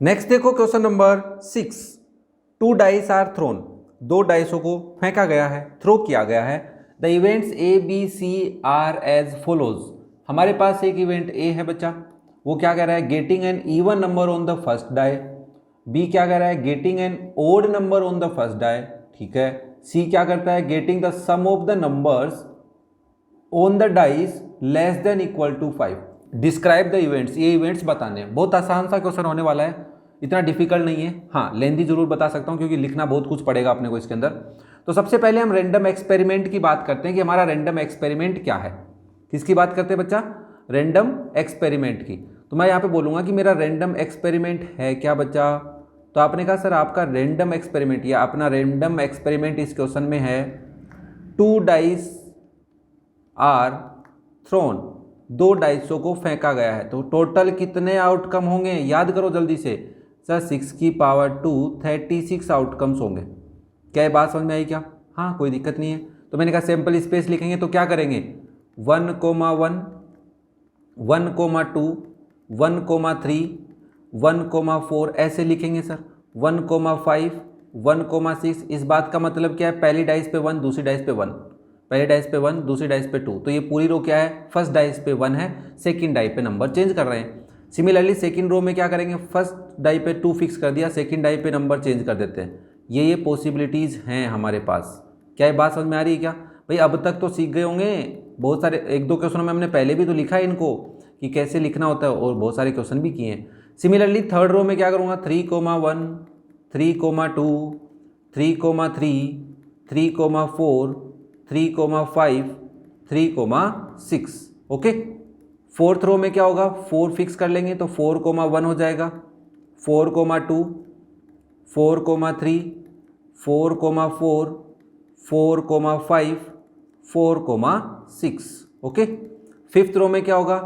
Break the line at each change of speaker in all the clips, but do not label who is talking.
Next देखो question number 6। 2 dice are thrown, 2 डाइसों को फेंका गया है, थ्रो किया गया है। The events A B C are as follows. हमारे पास एक इवेंट ए है बच्चा, वो क्या कह रहा है, getting an even number on the first die. B क्या कह रहा है, getting an odd number on the first die, ठीक है। सी क्या करता है, getting the sum of the numbers on the dice less than equal to 5। Describe the events, ये इवेंट्स बताने हैं। बहुत आसान सा क्वेश्चन होने वाला है, इतना डिफिकल्ट नहीं है। हाँ, लेंथी जरूर बता सकता हूँ क्योंकि लिखना बहुत कुछ पड़ेगा अपने को इसके अंदर। तो सबसे पहले हम रैंडम एक्सपेरिमेंट की बात करते हैं कि हमारा रैंडम एक्सपेरिमेंट क्या है। किसकी बात करते हैं बच्चा, रैंडम एक्सपेरिमेंट की। तो मैं यहाँ पे बोलूँगा कि मेरा रैंडम एक्सपेरिमेंट है क्या बच्चा, तो आपने कहा सर आपका रैंडम एक्सपेरिमेंट या अपना रैंडम एक्सपेरिमेंट इस क्वेश्चन में है 2 डाइस आर थ्रोन, 2 डाइसों को फेंका गया है। तो टोटल कितने आउटकम होंगे, याद करो जल्दी से सर, 6 की पावर 2 36 आउटकम्स होंगे। क्या ये बात समझ में आई क्या? हाँ, कोई दिक्कत नहीं है। तो मैंने कहा सैंपल स्पेस लिखेंगे तो क्या करेंगे, 1,1, 1,2, 1,3, 1,4 ऐसे लिखेंगे सर। 1,5, 1,6। इस बात का मतलब क्या है, पहली डाइस पे 1, दूसरी डाइस पे 1, पहले डाइस पे 1, दूसरी डाइस पे 2। तो ये पूरी रो क्या है, फर्स्ट डाइस पे 1 है, सेकंड डाई पे नंबर चेंज कर रहे हैं। सिमिलरली सेकंड रो में क्या करेंगे, फर्स्ट डाई पे 2 फिक्स कर दिया, सेकंड डाई पे नंबर चेंज कर देते हैं। ये पॉसिबिलिटीज़ हैं हमारे पास। क्या ये बात समझ में आ रही है क्या भाई? अब तक तो सीख गए होंगे, बहुत सारे 1-2 क्वेश्चनों में हमने पहले भी तो लिखा है इनको कि कैसे लिखना होता है, और बहुत सारे क्वेश्चन भी किए हैं। सिमिलरली थर्ड रो में क्या करूँगा, 3,1, 3,2, 3,3, 3,4, 3,5, 3,6। ओके। फोर्थ रो में क्या होगा, 4 फिक्स कर लेंगे तो 4,1 हो जाएगा, 4,2, 4,3, 4,4, 4,5, 4,6। ओके। फिफ्थ रो में क्या होगा,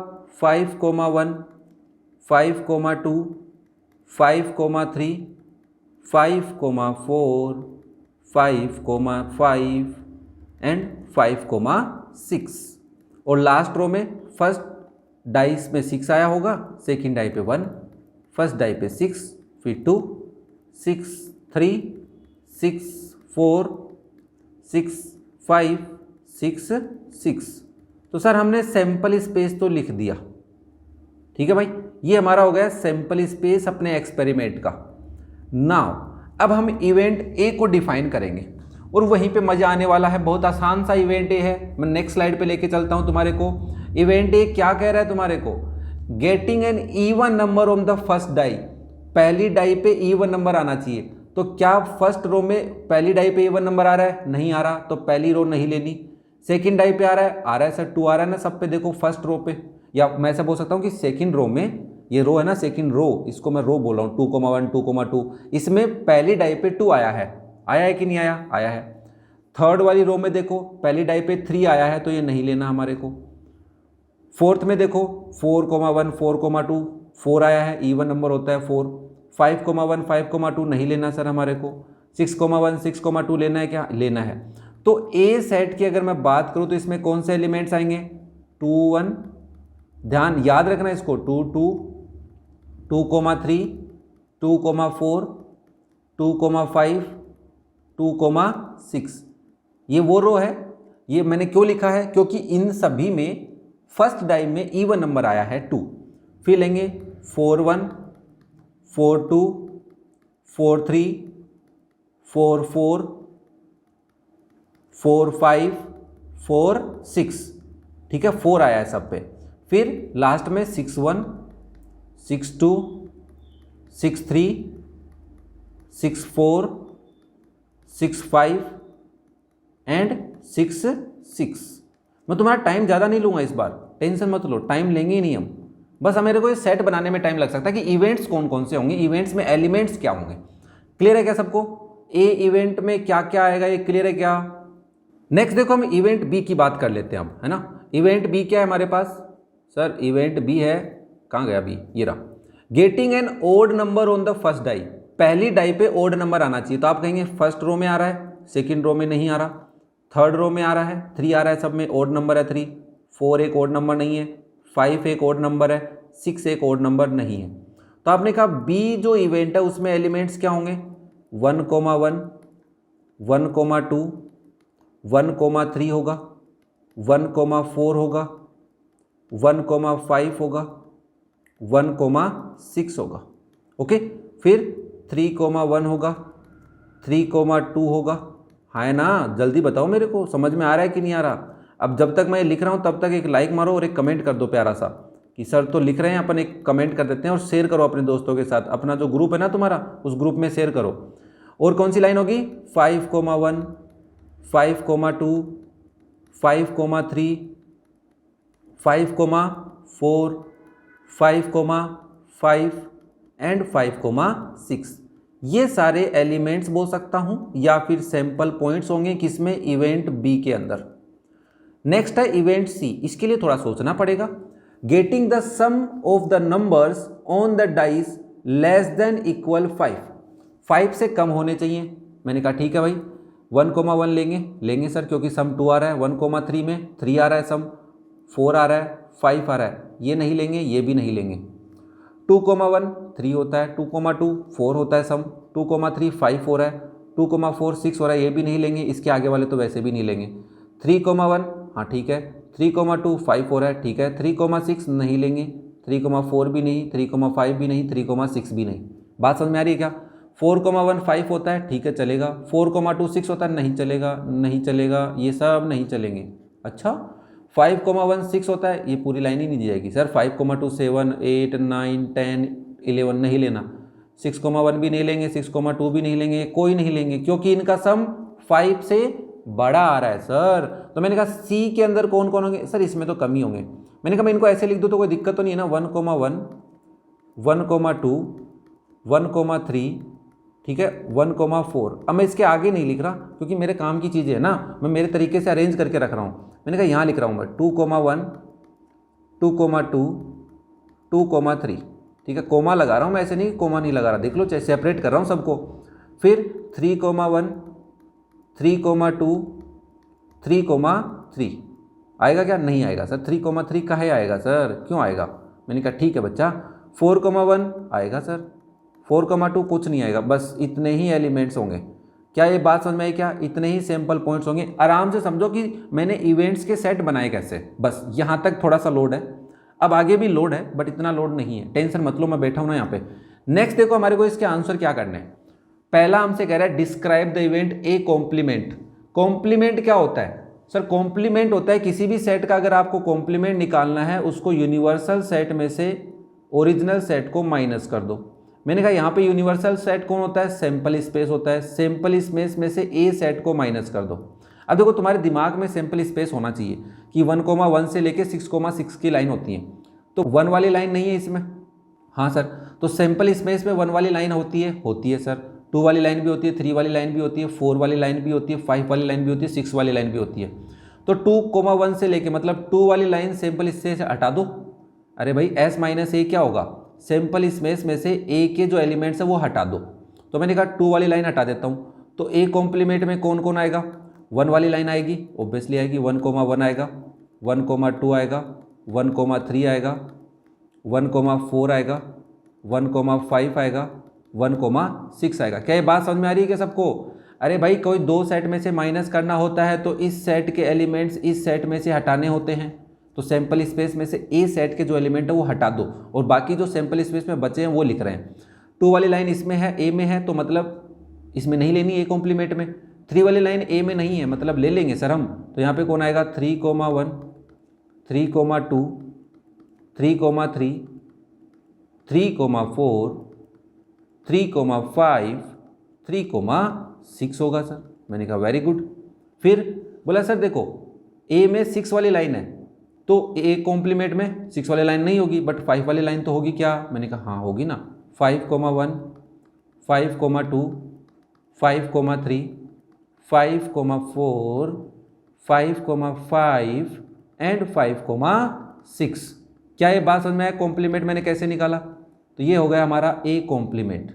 5,1, 5,2, 5,3, 5,4, 5,5 एंड 5,6। और लास्ट रो में फर्स्ट डाइस में 6 आया होगा, सेकंड डाई पे 1, फर्स्ट डाई पे 6, फिर 2, 6, 3, 6, 4, 6, 5, 6, 6। तो सर हमने सैंपल स्पेस तो लिख दिया, ठीक है भाई, ये हमारा हो गया सैंपल स्पेस अपने एक्सपेरिमेंट का। नाउ अब हम इवेंट ए को डिफाइन करेंगे और वहीं पे मजा आने वाला है। बहुत आसान सा इवेंट ए है, मैं नेक्स्ट स्लाइड पे लेके चलता हूं तुम्हारे को। इवेंट ए क्या कह रहा है तुम्हारे को, getting an even number on the first die. पहली डाई पे इवन नंबर आना चाहिए। तो क्या फर्स्ट रो में पहली डाई पे इवन नंबर आ रहा है, नहीं आ रहा, तो पहली रो नहीं लेनी। सेकंड डाई पे आ रहा है सर, 2 आ रहा है ना सब पे, देखो फर्स्ट रो पे, या मैं ऐसा बोल सकता हूँ कि सेकंड रो में, ये रो है ना सेकंड रो, इसको मैं रो बोल रहा हूँ, 2,1, 2,2, इसमें पहली डाई पे 2 आया है कि नहीं आया, आया है। थर्ड वाली रो में देखो पहली डाई पे 3 आया है, तो ये नहीं लेना हमारे को। फोर्थ में देखो 4,1, 4,2, 4 आया है, इवन नंबर होता है 4। 5,1, 5,2 नहीं लेना सर हमारे को। 6,1, 6,2 लेना है, क्या लेना है। तो ए सेट की अगर मैं बात करूं तो इसमें कौन से एलिमेंट्स आएंगे, 2, 1, ध्यान याद रखना इसको, 2, 2, 2,3, 2,4, 2,5, 2,6। ये वो रो है। ये मैंने क्यों लिखा है, क्योंकि इन सभी में फर्स्ट डाई में इवन नंबर आया है 2। फिर लेंगे 4,1, 4,2, 4,3, 4,4, 4,5, 4,6, ठीक है, 4 आया है सब पे। फिर लास्ट में 6,1, 6,2, 6,3, 6,4, 6,5 एंड 6,6। मैं तुम्हारा टाइम ज़्यादा नहीं लूँगा इस बार, टेंशन मत लो, टाइम लेंगे ही नहीं हम, बस मेरे को ये सेट बनाने में टाइम लग सकता है कि इवेंट्स कौन कौन से होंगे, इवेंट्स में एलिमेंट्स क्या होंगे। क्लियर है क्या सबको? ए इवेंट में क्या क्या आएगा, ये क्लियर है क्या? नेक्स्ट देखो हम इवेंट बी की बात कर लेते हैं अब, है ना। इवेंट बी क्या है हमारे पास, सर इवेंट बी है, कहाँ गया बी, ये रहा, getting an odd number on the first die. पहली डाई पे ओड नंबर आना चाहिए, तो आप कहेंगे फर्स्ट रो में आ रहा है, सेकंड रो में नहीं आ रहा, थर्ड रो में आ रहा है, 3 आ रहा है, सब में ओड नंबर है 3, 4 एक ओड नंबर नहीं है, 5 एक ओड नंबर है, 6 एक ओड नंबर नहीं है। तो आपने कहा बी जो इवेंट है उसमें एलिमेंट्स क्या होंगे, 1,1, 1,2, 1,3 होगा, 1,4 होगा, 1,5 होगा, 1,6 होगा। ओके, फिर 3,1 होगा, 3,2 होगा। है ना, जल्दी बताओ मेरे को, समझ में आ रहा है कि नहीं आ रहा। अब जब तक मैं लिख रहा हूँ तब तक एक लाइक मारो और एक कमेंट कर दो प्यारा सा कि सर तो लिख रहे हैं, अपन एक कमेंट कर देते हैं और शेयर करो अपने दोस्तों के साथ। अपना जो ग्रुप है ना तुम्हारा, उस ग्रुप में शेयर करो। और कौन सी लाइन होगी, 5,1, 5,2, 5,3, 5,4, 5,5 एंड 5,6। ये सारे एलिमेंट्स बोल सकता हूं या फिर सैंपल पॉइंट्स होंगे किसमें, इवेंट बी के अंदर। नेक्स्ट है इवेंट सी, इसके लिए थोड़ा सोचना पड़ेगा। Getting the sum of the numbers on the dice less than equal 5, 5 से कम होने चाहिए। मैंने कहा ठीक है भाई, 1,1 लेंगे सर, क्योंकि सम 2 आ रहा है। 1,3 में 3 आ रहा है सम, 4 आ रहा है, 5 आ रहा है, ये नहीं लेंगे, ये भी नहीं लेंगे। 2,1 3 होता है, 2,2 4 होता है सम, 2,3 5 हो रहा है, 2,4 6 हो रहा है, ये भी नहीं लेंगे। इसके आगे वाले तो वैसे भी नहीं लेंगे। 3,1 हाँ ठीक है, 3,2 5 हो रहा है, ठीक है। 3,6 नहीं लेंगे, 3,4 भी नहीं, 3,5 भी नहीं, 3,6 भी नहीं। बात समझ में आ रही है क्या। 4,1 5 होता है, ठीक है चलेगा। 4,2 6 होता है, नहीं चलेगा, नहीं चलेगा, ये सब नहीं चलेंगे। अच्छा, 5,1 6 होता है, ये पूरी लाइन ही नहीं दी जाएगी सर। 5,2 7 8 9 10 11 नहीं लेना। 6,1 भी नहीं लेंगे, 6,2 भी नहीं लेंगे, कोई नहीं लेंगे, क्योंकि इनका सम 5 से बड़ा आ रहा है सर। तो मैंने कहा सी के अंदर कौन कौन होंगे सर, इसमें तो कम ही होंगे। मैंने कहा मैं इनको ऐसे लिख दूँ तो कोई दिक्कत तो नहीं है ना। 1,1, 1,2, 1,3, ठीक है, 1,4। अब मैं इसके आगे नहीं लिख रहा क्योंकि मेरे काम की चीज़ें है ना, मैं मेरे तरीके से अरेंज करके रख रहा हूँ। मैंने कहा यहाँ लिख रहा हूँ मैं 2,1, 2,2, 2,3, ठीक है। कोमा लगा रहा हूँ मैं, ऐसे नहीं कोमा नहीं लगा रहा, देख लो, चाहे सेपरेट कर रहा हूँ सबको। फिर 3,1, 3,2, 3,3 आएगा क्या, नहीं आएगा सर। 3,3 कहाँ आएगा सर, क्यों आएगा। मैंने कहा ठीक है बच्चा। 4,1 आएगा सर, 4,2 कुछ नहीं आएगा। बस इतने ही एलिमेंट्स होंगे। क्या ये बात समझ में आई क्या, इतने ही सैंपल पॉइंट्स होंगे। आराम से समझो कि मैंने इवेंट्स के सेट बनाए कैसे, बस यहाँ तक थोड़ा सा लोड है। अब आगे भी लोड है बट इतना लोड नहीं है, टेंशन मत लो, मैं बैठा हूँ ना यहाँ पे। नेक्स्ट देखो हमारे को इसके आंसर क्या करने हैं। पहला हमसे कह रहा है describe the event A complement. Complement क्या होता है सर, कॉम्प्लीमेंट होता है किसी भी सेट का अगर आपको कॉम्प्लीमेंट निकालना है, उसको यूनिवर्सल सेट में से ओरिजिनल सेट को माइनस कर दो। मैंने कहा यहाँ पे यूनिवर्सल सेट कौन होता है, सैंपल स्पेस होता है। सैंपल स्पेस में से ए सेट को माइनस कर दो। अब देखो तुम्हारे दिमाग में सैंपल स्पेस होना चाहिए कि 1,1 से लेके 6,6 की लाइन होती है, तो 1 वाली लाइन नहीं है इसमें। हाँ सर, तो सैंपल स्पेस में 1 वाली लाइन होती है सर। 2 वाली लाइन भी होती है, 3 वाली लाइन भी होती है, 4 वाली लाइन भी होती है, 5 वाली लाइन भी होती है, 6 वाली लाइन भी होती है। तो 2,1 से लेके मतलब 2 वाली लाइन सैंपल स्पेस से हटा दो। अरे भाई S माइनस ए क्या होगा, सैंपल स्पेस में से ए के जो एलिमेंट्स है वो हटा दो। तो मैंने कहा 2 वाली लाइन हटा देता हूँ, तो ए कॉम्प्लीमेंट में कौन कौन आएगा, 1 वाली लाइन आएगी, ऑब्वियसली आएगी, 1,1 आएगा, 1,2 आएगा, 1,3 आएगा, 1,4 आएगा, 1,5 आएगा, 1,6 आएगा। क्या ये बात समझ में आ रही है क्या सबको। अरे भाई कोई 2 सेट में से माइनस करना होता है तो इस सेट के एलिमेंट्स इस सेट में से हटाने होते हैं। तो सैंपल स्पेस में से ए सेट के जो एलिमेंट है वो हटा दो और बाकी जो सैंपल स्पेस में बचे हैं वो लिख रहे हैं। 2 वाली लाइन इसमें है, ए में है, तो मतलब इसमें नहीं लेनी ए कॉम्प्लीमेंट में। 3 वाली लाइन ए में नहीं है, मतलब ले लेंगे सर हम। तो यहाँ पे कौन आएगा, 3,1, 3,2, 3,3, 3,4, 3,5, 3,6 होगा सर। मैंने कहा वेरी गुड। फिर बोला सर देखो ए में 6 वाली लाइन है तो ए कॉम्प्लीमेंट में 6 वाली लाइन नहीं होगी बट 5 वाली लाइन तो होगी क्या। मैंने कहा हाँ होगी ना। 5,1, 5,2, 5,3, 5,4, 5,5 एंड 5,6। क्या ये बात समझ में आया, कॉम्प्लीमेंट मैंने कैसे निकाला। तो ये हो गया हमारा ए कॉम्प्लीमेंट।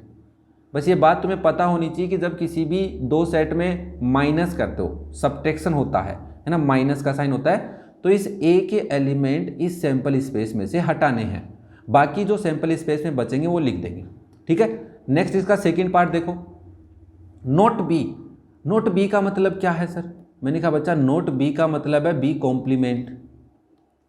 बस ये बात तुम्हें पता होनी चाहिए कि जब किसी भी 2 सेट में माइनस करते हो, सब्ट्रैक्शन होता है ना, माइनस का साइन होता है, तो इस ए के एलिमेंट इस सैंपल स्पेस में से हटाने हैं। बाकी जो सैंपल स्पेस में बचेंगे वो लिख देंगे। ठीक है, नेक्स्ट इसका सेकेंड पार्ट देखो, नोट बी। नोट बी का मतलब क्या है सर? मैंने कहा बच्चा नोट बी का मतलब है बी कॉम्प्लीमेंट।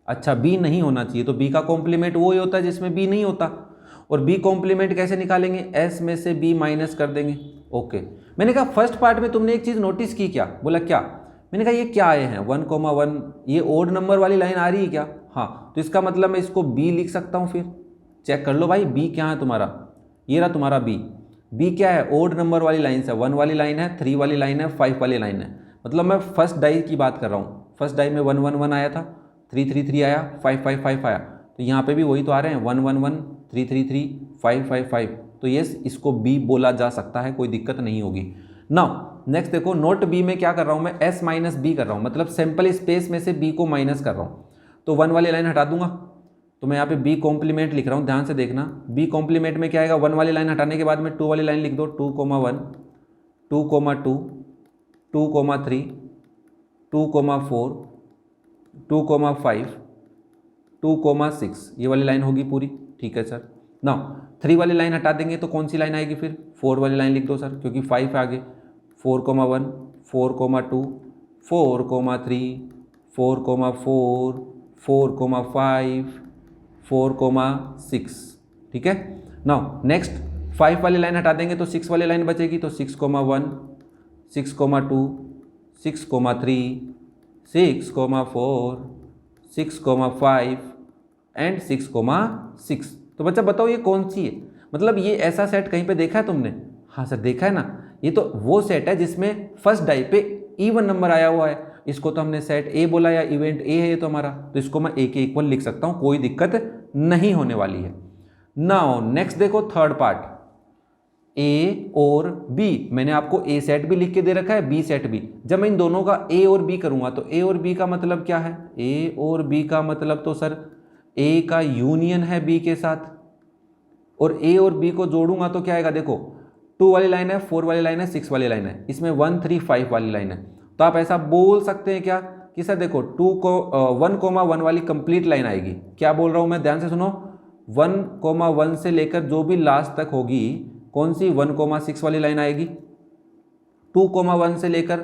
अच्छा, बी नहीं होना चाहिए, तो बी का कॉम्प्लीमेंट वो ही होता है जिसमें बी नहीं होता। और बी कॉम्प्लीमेंट कैसे निकालेंगे? एस में से बी माइनस कर देंगे। ओके, मैंने कहा फर्स्ट पार्ट में तुमने एक चीज़ नोटिस की क्या? बोला क्या? मैंने कहा ये क्या आए हैं 1,1, ये ओड नंबर वाली लाइन आ रही है क्या? हाँ, तो इसका मतलब मैं इसको बी लिख सकता हूँ। फिर चेक कर लो भाई, बी क्या है तुम्हारा, ये रहा तुम्हारा बी। बी क्या है? ओड नंबर वाली लाइन से, 1 वाली लाइन है, 3 वाली लाइन है, 5 वाली लाइन है। मतलब मैं फर्स्ट डाई की बात कर रहा हूँ। फर्स्ट डाई में 1 1 1 आया था, 3 3 3 आया, 5 5 5 आया। तो यहाँ पे भी वही तो आ रहे हैं 1 1 1 3 3 3 5 5 5। तो ये इसको बी बोला जा सकता है, कोई दिक्कत नहीं होगी। नाउ नेक्स्ट देखो, नोट बी में क्या कर रहा हूँ मैं? एस माइनस बी कर रहा हूँ, मतलब सैंपल स्पेस में से बी को माइनस कर रहा हूँ। तो 1 वाली लाइन हटा दूंगा, तो मैं यहाँ पे बी कॉम्प्लीमेंट लिख रहा हूँ, ध्यान से देखना। बी कॉम्प्लीमेंट में क्या आएगा? 1 वाली लाइन हटाने के बाद में 2 वाली लाइन लिख दो, 2,1 2,2 2,3 2,4 2,5 2,6, ये वाली लाइन होगी पूरी। ठीक है सर। नाउ 3 वाली लाइन हटा देंगे तो कौन सी लाइन आएगी? फिर 4 वाली लाइन लिख दो सर, क्योंकि 5 है आगे। 4,1 4,2 4,3 4,4 4,5 4,6। ठीक है। नाउ नेक्स्ट 5 वाली लाइन हटा देंगे तो 6 वाली लाइन बचेगी, तो 6,1 6,2 6,3 6,4 6,5 एंड 6,6। तो बच्चा बताओ ये कौन सी है? मतलब ये ऐसा सेट कहीं पे देखा है तुमने? हाँ सर देखा है ना, ये तो वो सेट है जिसमें फर्स्ट डाई पे इवन नंबर आया हुआ है। इसको तो हमने सेट ए बोला, या इवेंट ए है ये तो हमारा, तो इसको मैं ए के इक्वल लिख सकता हूँ, कोई दिक्कत नहीं होने वाली है। नाउ नेक्स्ट देखो थर्ड पार्ट, ए और बी। मैंने आपको ए सेट भी लिख के दे रखा है, बी सेट भी। जब मैं इन दोनों का ए और बी करूंगा तो ए और बी का मतलब क्या है? ए और बी का मतलब तो सर ए का यूनियन है बी के साथ, और ए और बी को जोड़ूंगा तो क्या आएगा? देखो 2 वाली लाइन है, 4 वाली लाइन है, 6 वाली लाइन है, इसमें 1 3 5 वाली लाइन है। तो आप ऐसा बोल सकते हैं क्या कि सर देखो 1,1 वाली कंप्लीट लाइन आएगी। क्या बोल रहा हूं मैं? ध्यान से सुनो, 1,1 से लेकर जो भी लास्ट तक होगी, कौन सी? 1,6 वाली लाइन आएगी। 2,1 से लेकर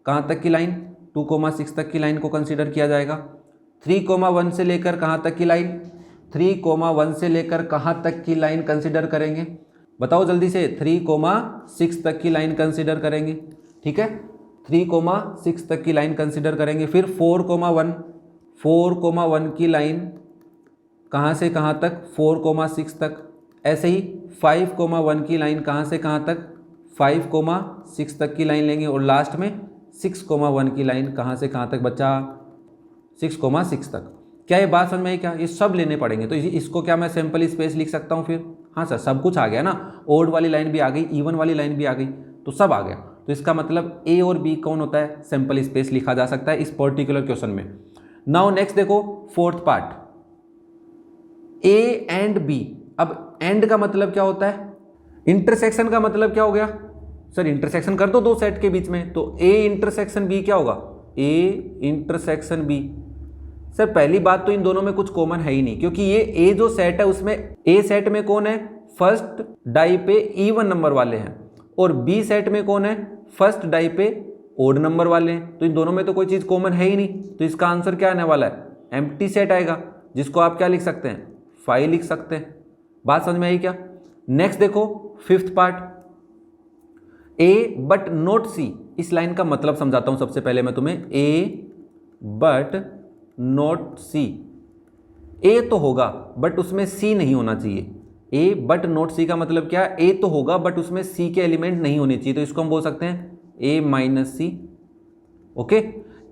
कहाँ तक की लाइन? 2,6 तक की लाइन को कंसीडर किया जाएगा। 3,1 से लेकर कहाँ तक की लाइन? 3,1 से लेकर कहाँ तक की लाइन कंसीडर करेंगे? बताओ जल्दी से। 3,6 तक की लाइन कंसीडर करेंगे। ठीक है, 3,6 तक की लाइन कंसीडर करेंगे। फिर 4,1 की लाइन कहाँ से कहाँ तक? 4,6 तक। ऐसे ही 5,1 की लाइन कहाँ से कहाँ तक? 5,6 तक की लाइन लेंगे। और लास्ट में 6,1 की लाइन कहाँ से कहाँ तक बच्चा? 6,6 तक। क्या ये बात समझ में आई क्या? ये सब लेने पड़ेंगे। तो इसको क्या मैं सैंपल स्पेस लिख सकता हूँ फिर? हाँ सर, सब कुछ आ गया ना, ओड वाली लाइन भी आ गई, इवन वाली लाइन भी आ गई, तो सब आ गया। तो इसका मतलब ए और बी कौन होता है? सैंपल स्पेस लिखा जा सकता है इस पर्टिकुलर क्वेश्चन में। नाउ नेक्स्ट देखो fourth part, A and B. अब एंड का मतलब क्या होता है? इंटरसेक्शन का मतलब क्या हो गया? सर इंटरसेक्शन कर दो दो सेट के बीच में, तो ए इंटरसेक्शन बी क्या होगा? ए इंटरसेक्शन बी। सर पहली बात तो इन दोनों में कुछ कॉमन है ही नहीं, क्योंकि ये ए जो सेट है उसमें ए सेट में कौन है? फर्स्ट डाई पे इवन नंबर वाले हैं, और बी सेट में कौन है? फर्स्ट डाई पे ओड नंबर वाले हैं। तो इन दोनों में तो कोई चीज़ कॉमन है ही नहीं, तो इसका आंसर क्या आने वाला है? एम्प्टी सेट आएगा, जिसको आप क्या लिख सकते हैं? 5 लिख सकते हैं। बात समझ में आई क्या? नेक्स्ट देखो fifth part, A but not C. इस लाइन का मतलब समझाता हूं सबसे पहले मैं तुम्हें। ए बट नॉट सी, ए तो होगा बट उसमें सी नहीं होना चाहिए। ए बट नॉट सी का मतलब क्या है? ए तो होगा बट उसमें सी के एलिमेंट नहीं होने चाहिए, तो इसको हम बोल सकते हैं ए माइनस सी। ओके,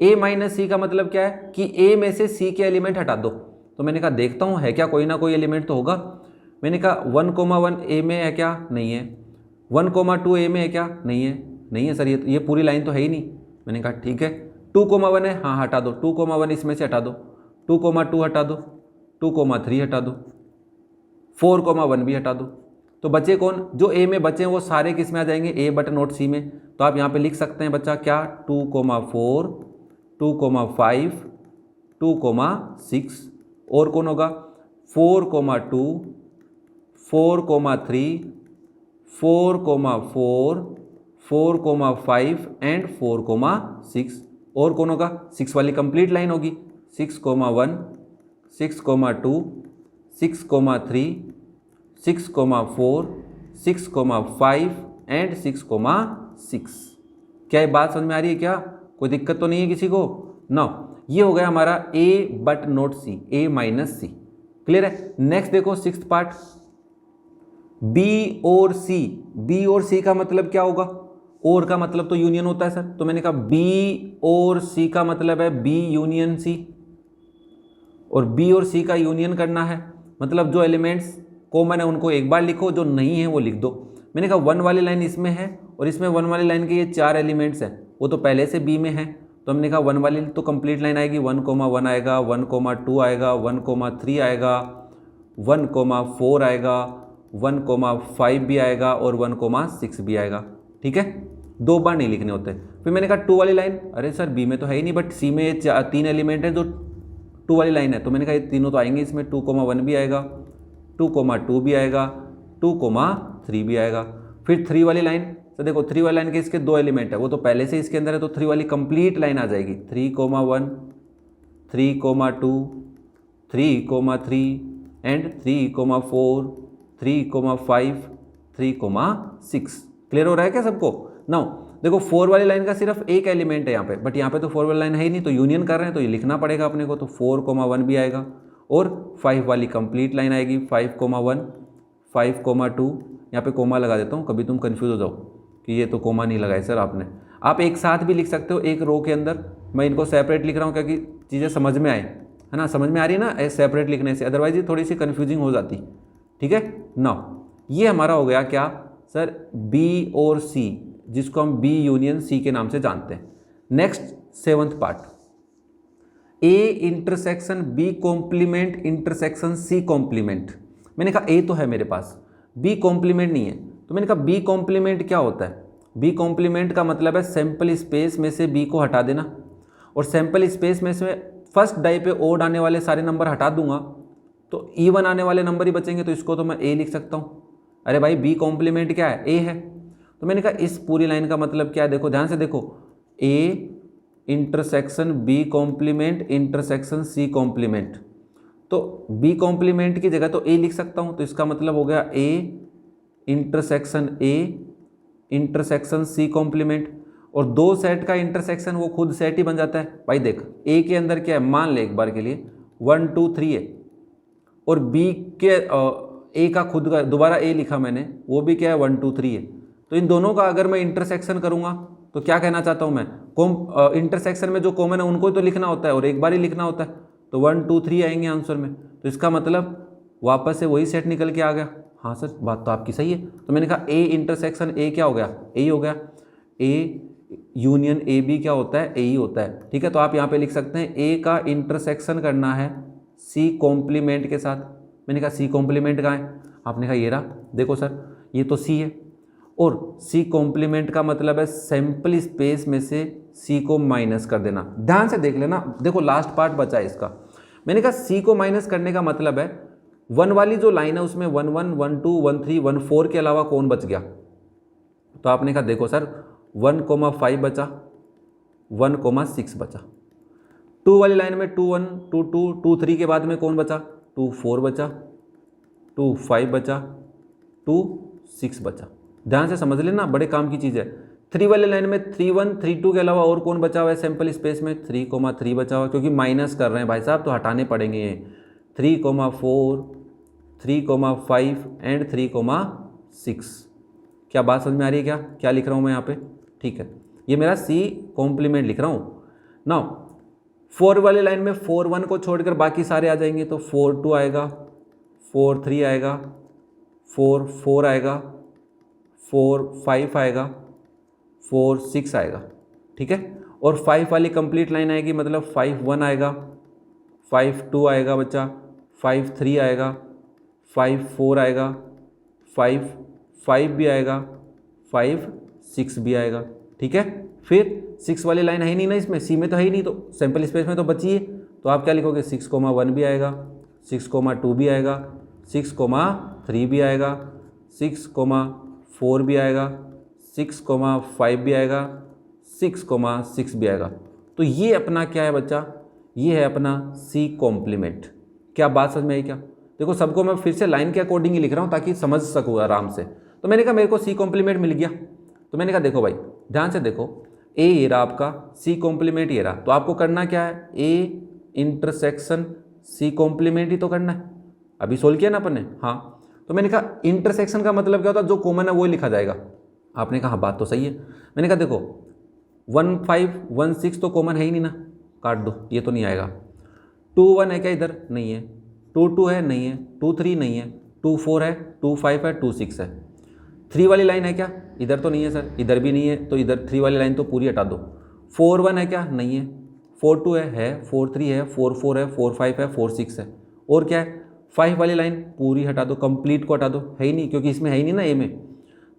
ए माइनस सी का मतलब क्या है? कि ए में से सी के एलिमेंट हटा दो। तो मैंने कहा देखता हूं है क्या, कोई ना कोई एलिमेंट तो होगा। मैंने कहा 1,1 ए में है क्या? नहीं है। 1,2 ए में है क्या? नहीं है। नहीं है सर, ये पूरी लाइन तो है ही नहीं। मैंने कहा ठीक है। 2,1 है, हाँ हटा दो। 2,1 इसमें से हटा दो। 2,2 हटा दो। 2,3 हटा दो। 4,1 भी हटा दो। तो बचे कौन? जो ए में बचे हैं वो सारे किस में आ जाएंगे? ए बट नॉट सी में। तो आप यहाँ पे लिख सकते हैं बच्चा क्या? 2,4 2,5 2,6। और कौन होगा? 4,2, 4,3, 4,4, 4,5 एंड 4,6। और कौन होगा? 6 वाली कंप्लीट लाइन होगी। 6,1, 6,2, 6,3, 6,4, 6,5 एंड 6,6। क्या ये बात समझ में आ रही है? क्या कोई दिक्कत तो नहीं है किसी को? ना, ये हो गया हमारा A but not C, A minus C. Clear है? नेक्स्ट देखो 6th पार्ट, बी और सी। बी और सी का मतलब क्या होगा? और का मतलब तो यूनियन होता है सर, तो मैंने कहा बी और सी का मतलब है बी यूनियन सी। और बी और सी का यूनियन करना है, मतलब जो एलिमेंट्स कॉमन है उनको एक बार लिखो, जो नहीं है वो लिख दो। मैंने कहा 1 वाली लाइन इसमें है और इसमें 1 वाली लाइन के ये 4 एलिमेंट्स हैं, वो तो पहले से बी में है, तो हमने कहा 1 वाली तो कंप्लीट लाइन आएगी। 1,1 आएगा, 1,2 आएगा, 1,3 आएगा, 1,4 आएगा, 1,5 भी आएगा और 1,6 भी आएगा। ठीक है, 2 बार नहीं लिखने होते। फिर मैंने कहा 2 वाली लाइन, अरे सर बी में तो है ही नहीं, बट सी में ये 3 एलिमेंट है जो 2 वाली लाइन है, तो मैंने कहा ये तीनों तो आएंगे इसमें। 2,1 भी आएगा, 2,2 भी आएगा, 2,3 भी आएगा। फिर 3 वाली लाइन, तो देखो 3 वाली लाइन के इसके 2 एलिमेंट है, वो तो पहले से इसके अंदर है, तो 3 वाली कंप्लीट लाइन आ जाएगी। 3,1, 3,2, 3,3 एंड 3,4, 3,5, 3,6। क्लियर हो रहा है क्या सबको? नाउ देखो 4 वाली लाइन का सिर्फ एक एलिमेंट है यहाँ पे, बट यहाँ पे तो 4 वाली लाइन है ही नहीं, तो यूनियन कर रहे हैं तो ये लिखना पड़ेगा अपने को, तो 4,1 भी आएगा और 5 वाली कंप्लीट लाइन आएगी। 5,1, 5,2, यहाँ पे कोमा लगा देता हूँ, कभी तुम कंफ्यूज हो जाओ कि ये तो कोमा नहीं लगाए सर आपने। आप एक साथ भी लिख सकते हो एक रो के अंदर, मैं इनको सेपरेट लिख रहा हूँ क्योंकि चीज़ें समझ में आए, है ना? समझ में आ रही है ना सेपरेट लिखने से, अदरवाइज ये थोड़ी सी कन्फ्यूजिंग हो जाती। ठीक है ना, ये हमारा हो गया क्या सर? बी और सी, जिसको हम बी यूनियन सी के नाम से जानते हैं। Next 7th part, A intersection B complement intersection C complement. मैंने कहा ए तो है मेरे पास, बी कॉम्प्लीमेंट नहीं है, तो मैंने कहा बी कॉम्प्लीमेंट क्या होता है? बी कॉम्प्लीमेंट का मतलब है सैंपल स्पेस में से बी को हटा देना, और सैंपल स्पेस में से फर्स्ट डाई पे ओड आने वाले सारे नंबर हटा दूंगा तो इवन आने वाले नंबर ही बचेंगे, तो इसको तो मैं ए लिख सकता हूँ। अरे भाई बी कॉम्प्लीमेंट क्या है? ए है। तो मैंने कहा इस पूरी लाइन का मतलब क्या है? देखो ध्यान से देखो, A intersection B complement intersection C complement, तो बी कॉम्प्लीमेंट की जगह तो ए लिख सकता हूँ, तो इसका मतलब हो गया A intersection A intersection C complement. और 2 सेट का इंटरसेक्शन वो खुद सेट ही बन जाता है। भाई देख ए के अंदर क्या है, मान ले एक बार के लिए 1, 2, 3 है, और बी के ए का खुद का दोबारा ए लिखा मैंने, वो भी क्या है 1, 2, 3 है। तो इन दोनों का अगर मैं इंटरसेक्शन करूँगा तो क्या कहना चाहता हूँ मैं, इंटरसेक्शन में जो कॉमन है उनको ही तो लिखना होता है और एक बार ही लिखना होता है, तो 1, 2, 3 आएंगे आंसर में। तो इसका मतलब वापस से वही सेट निकल के आ गया। हाँ सर बात तो आपकी सही है। तो मैंने कहा ए इंटरसेक्शन ए क्या हो गया? ए ही हो गया। ए यूनियन ए बी क्या होता है? ए ही होता है। ठीक है, तो आप यहाँ पे लिख सकते हैं ए का इंटरसेक्शन करना है सी कॉम्प्लीमेंट के साथ। मैंने कहा सी कॉम्प्लीमेंट कहाँ है? आपने कहा ये रहा, देखो सर ये तो सी है, और सी कॉम्प्लीमेंट का मतलब है सैंपल स्पेस में से सी को माइनस कर देना। ध्यान से देख लेना, देखो लास्ट पार्ट बचा है इसका। मैंने कहा सी को माइनस करने का मतलब है 1 वाली जो लाइन है उसमें 1, 1, 1, 2, 1, 3, 1, 4 के अलावा कौन बच गया? तो आपने कहा देखो सर 1,5 बचा, 1,6 बचा। 2 वाली लाइन में 2, 1, 2, 2, 2, 3 के बाद में कौन बचा? 2, 4 बचा, 2, 5 बचा, 2, 6 बचा। ध्यान से समझ लेना, बड़े काम की चीज़ है। 3 वाले लाइन में 3, 1, 3, 2 के अलावा और कौन बचा हुआ है सैंपल स्पेस में? 3,3 बचा हुआ, क्योंकि माइनस कर रहे हैं भाई साहब तो हटाने पड़ेंगे ये। 3,4, 3,5 एंड 3,6। क्या बात समझ में आ रही है? क्या क्या लिख रहा हूँ मैं यहाँ पे? ठीक है, ये मेरा सी कॉम्प्लीमेंट लिख रहा हूँ। नाउ 4 वाले लाइन में 4, 1 को छोड़कर बाकी सारे आ जाएंगे, तो 4, 2 आएगा, 4, 3 आएगा, 4, 4 आएगा, 4, 5 आएगा, 4, 6 आएगा। ठीक है, और 5 वाली कंप्लीट लाइन आएगी, मतलब 5, 1 आएगा, 5, 2 आएगा बच्चा, 5, 3 आएगा, 5, 4 आएगा, 5, 5 भी आएगा, 5, 6 भी आएगा। ठीक है, फिर 6 वाली लाइन है ही नहीं ना इसमें, सी में तो है ही नहीं, तो सैंपल स्पेस में तो बची है, तो आप क्या लिखोगे? 6,1 भी आएगा, 6,2 भी आएगा, 6,3 भी आएगा, 6,4 भी आएगा, 6,5 भी आएगा, 6,6 भी आएगा। तो ये अपना क्या है बच्चा, ये है अपना सी कॉम्प्लीमेंट। क्या बात समझ में आई क्या? देखो सबको मैं फिर से लाइन के अकॉर्डिंग ही लिख रहा हूँ ताकि समझ सकूँ आराम से। तो मैंने कहा मेरे को सी कॉम्प्लीमेंट मिल गया, तो मैंने कहा देखो भाई ध्यान से देखो, ए ये रहा आपका, सी कॉम्प्लीमेंट ये रहा, तो आपको करना क्या है, ए इंटरसेक्शन सी कॉम्प्लीमेंट ही तो करना है। अभी सोल्व किया ना अपन ने, हाँ। तो मैंने कहा इंटरसेक्शन का मतलब क्या होता है, जो कॉमन है वो लिखा जाएगा। आपने कहा बात तो सही है। मैंने कहा देखो 1516 तो कॉमन है ही नहीं ना, काट दो, ये तो नहीं आएगा। 21 है क्या इधर, नहीं है। 22 है, नहीं है। 23 नहीं है। 24 है, 25 है, 26 है। 3 वाली लाइन है क्या, इधर तो नहीं है सर, इधर भी नहीं है, तो इधर 3 वाली लाइन तो पूरी हटा दो। 41 है क्या, नहीं है। 42 है, 43 है, 44 है, 45 है, 46 है। और क्या है, 5 वाली लाइन पूरी हटा दो, कंप्लीट को हटा दो, है ही नहीं क्योंकि इसमें है ही नहीं ना ए में।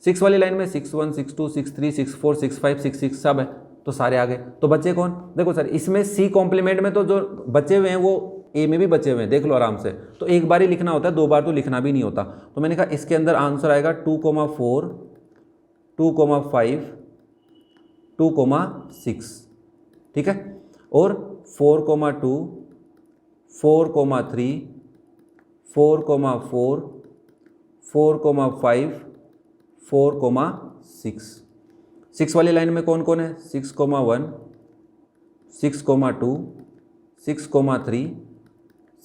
6 वाली लाइन में 61, 62, 63, 64, 65, 66 सब है, तो सारे आ गए। तो बच्चे कौन, देखो सर इसमें सी कॉम्प्लीमेंट में तो जो बचे हुए हैं वो ए में भी बचे हुए हैं, देख लो आराम से। तो एक बार ही लिखना होता है, 2 बार तो लिखना भी नहीं होता। तो मैंने कहा इसके अंदर आंसर आएगा 2,4, 2,5, 2,6, ठीक है। और 4,2, 4,3, 4,4, 4,5, 4,6। 6 वाली लाइन में कौन कौन है, 6,1, 6,2, 6,3,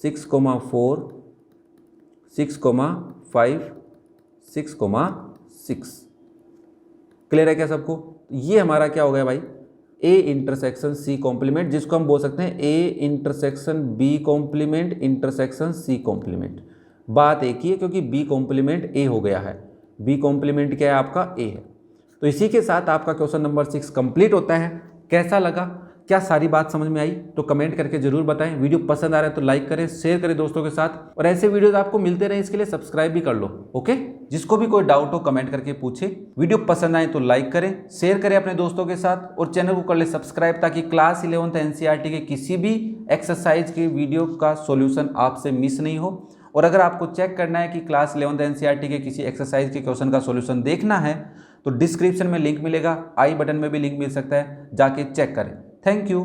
6,4, 6,5, 6,6। क्लियर है क्या सबको? ये हमारा क्या हो गया भाई, ए इंटरसेक्शन सी कॉम्प्लीमेंट, जिसको हम बोल सकते हैं A intersection B complement intersection C complement. बात एक ही है क्योंकि बी कॉम्प्लीमेंट ए हो गया है, बी कॉम्प्लीमेंट क्या है आपका, ए है। तो इसी के साथ आपका क्वेश्चन नंबर 6 कंप्लीट होता है। कैसा लगा, क्या सारी बात समझ में आई, तो कमेंट करके जरूर बताएं। वीडियो पसंद आ रहा है तो लाइक करें, शेयर करें दोस्तों के साथ, और ऐसे वीडियोस आपको मिलते रहे इसके लिए सब्सक्राइब भी कर लो। ओके, जिसको भी कोई डाउट हो कमेंट करके पूछे। वीडियो पसंद आए तो लाइक करें, शेयर करें अपने दोस्तों के साथ, और चैनल को कर ले सब्सक्राइब ताकि क्लास 11th एनसीईआरटी के किसी भी एक्सरसाइज के वीडियो का सॉल्यूशन आपसे मिस नहीं हो। और अगर आपको चेक करना है कि क्लास 11th एनसीईआरटी के किसी एक्सरसाइज के क्वेश्चन का सॉल्यूशन देखना है तो डिस्क्रिप्शन में लिंक मिलेगा, आई बटन में भी लिंक मिल सकता है, जाके चेक करें। Thank you.